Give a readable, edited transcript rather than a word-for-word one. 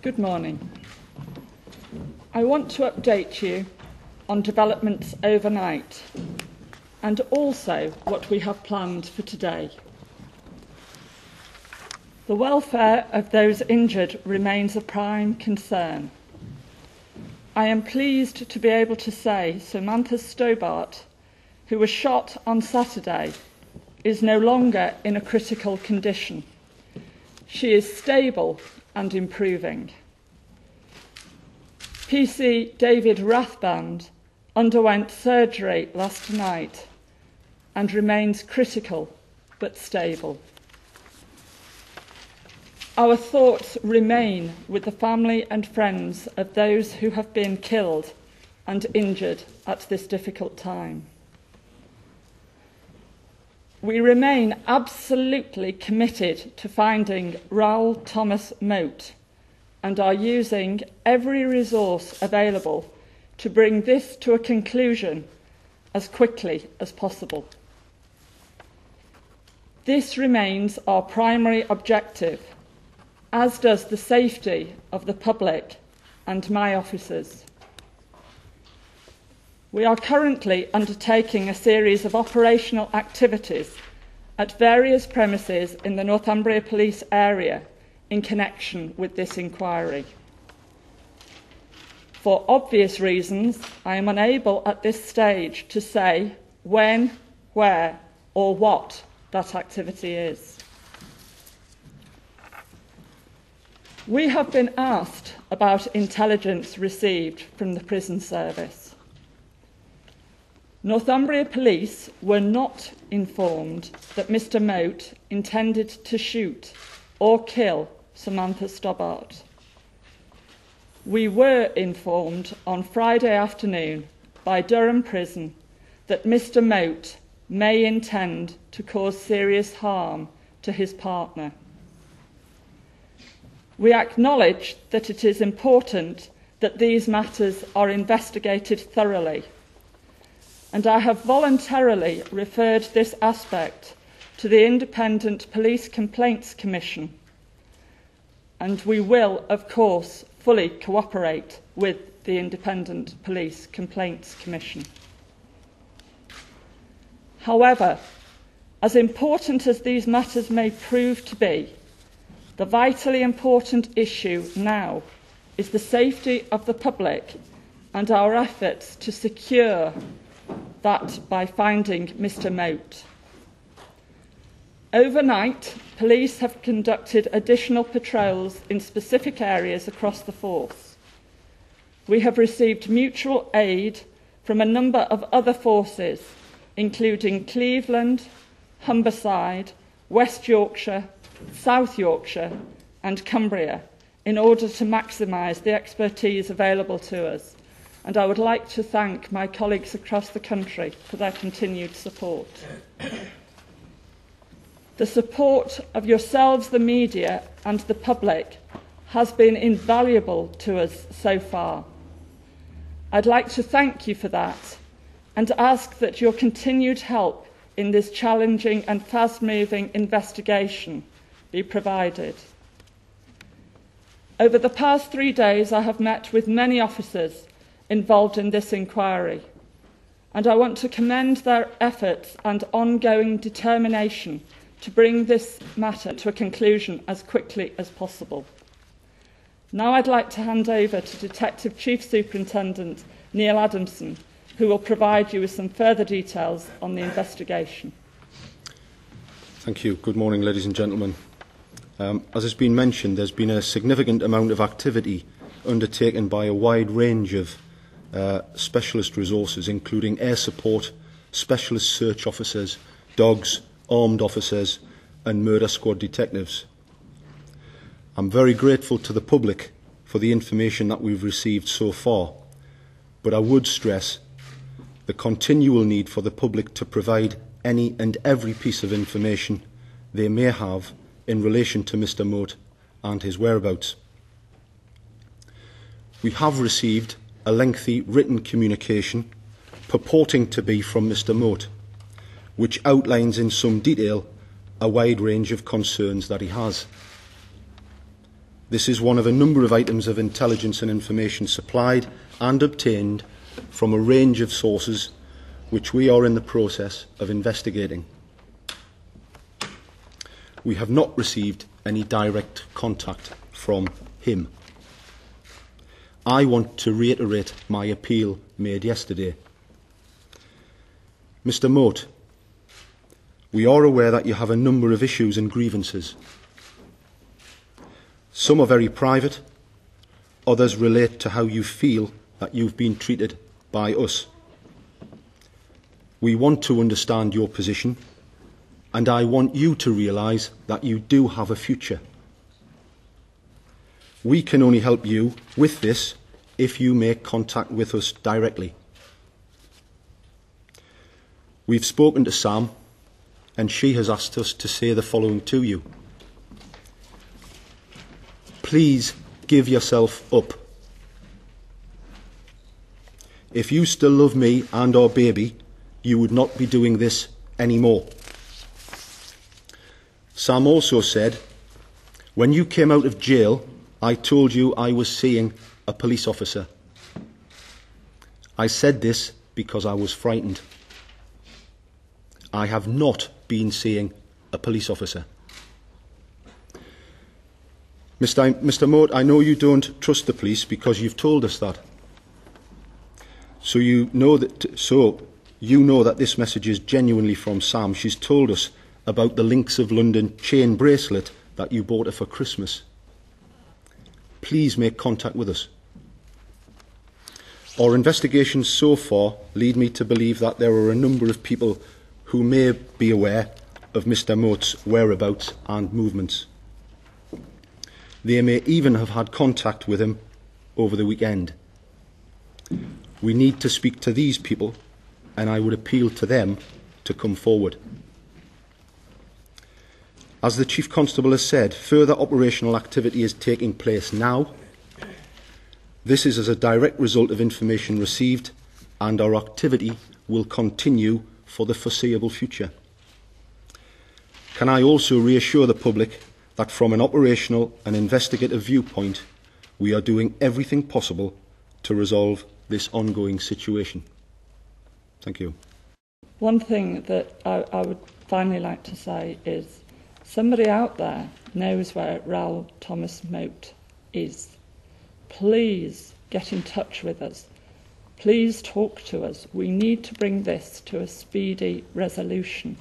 Good morning. I want to update you on developments overnight and also what we have planned for today. The welfare of those injured remains a prime concern. I am pleased to be able to say Samantha Stobart, who was shot on Saturday, is no longer in a critical condition. She is stable and improving. PC David Rathband underwent surgery last night and remains critical but stable. Our thoughts remain with the family and friends of those who have been killed and injured at this difficult time. We remain absolutely committed to finding Raoul Thomas Moat and are using every resource available to bring this to a conclusion as quickly as possible. This remains our primary objective, as does the safety of the public and my officers. We are currently undertaking a series of operational activities at various premises in the Northumbria Police area in connection with this inquiry. For obvious reasons, I am unable at this stage to say when, where, or what that activity is. We have been asked about intelligence received from the prison service. Northumbria Police were not informed that Mr. Moat intended to shoot or kill Samantha Stobart. We were informed on Friday afternoon by Durham Prison that Mr. Moat may intend to cause serious harm to his partner. We acknowledge that it is important that these matters are investigated thoroughly, and I have voluntarily referred this aspect to the Independent Police Complaints Commission, and we will, of course, fully cooperate with the Independent Police Complaints Commission. However, as important as these matters may prove to be, the vitally important issue now is the safety of the public and our efforts to secure that by finding Mr. Moat. Overnight, police have conducted additional patrols in specific areas across the force. We have received mutual aid from a number of other forces, including Cleveland, Humberside, West Yorkshire, South Yorkshire and Cumbria, in order to maximise the expertise available to us. And I would like to thank my colleagues across the country for their continued support. The support of yourselves, the media, and the public has been invaluable to us so far. I'd like to thank you for that and ask that your continued help in this challenging and fast-moving investigation be provided. Over the past 3 days, I have met with many officers involved in this inquiry, and I want to commend their efforts and ongoing determination to bring this matter to a conclusion as quickly as possible. Now I'd like to hand over to Detective Chief Superintendent Neil Adamson, who will provide you with some further details on the investigation. Thank you. Good morning, ladies and gentlemen. As has been mentioned, there's been a significant amount of activity undertaken by a wide range of specialist resources, including air support, specialist search officers, dogs, armed officers and murder squad detectives. I'm very grateful to the public for the information that we've received so far, but I would stress the continual need for the public to provide any and every piece of information they may have in relation to Mr. Moat and his whereabouts. We have received a lengthy written communication purporting to be from Mr. Moat, which outlines in some detail a wide range of concerns that he has. This is one of a number of items of intelligence and information supplied and obtained from a range of sources which we are in the process of investigating. We have not received any direct contact from him. I want to reiterate my appeal made yesterday. Mr. Moat, we are aware that you have a number of issues and grievances. Some are very private, others relate to how you feel that you've been treated by us. We want to understand your position, and I want you to realise that you do have a future. We can only help you with this if you make contact with us directly. We've spoken to Sam, and she has asked us to say the following to you. Please give yourself up. If you still love me and our baby, you would not be doing this anymore. Sam also said, when you came out of jail, I told you I was seeing a police officer. I said this because I was frightened. I have not been seeing a police officer. Mr. Moat, I know you don't trust the police because you've told us that. So you know that this message is genuinely from Sam. She's told us about the Links of London chain bracelet that you bought her for Christmas. Please make contact with us. Our investigations so far lead me to believe that there are a number of people who may be aware of Mr. Moat's whereabouts and movements. They may even have had contact with him over the weekend. We need to speak to these people, and I would appeal to them to come forward. As the Chief Constable has said, further operational activity is taking place now. This is as a direct result of information received, and our activity will continue for the foreseeable future. Can I also reassure the public that from an operational and investigative viewpoint, we are doing everything possible to resolve this ongoing situation? Thank you. One thing that I would finally like to say is somebody out there knows where Raoul Thomas Moat is. Please get in touch with us. Please talk to us. We need to bring this to a speedy resolution.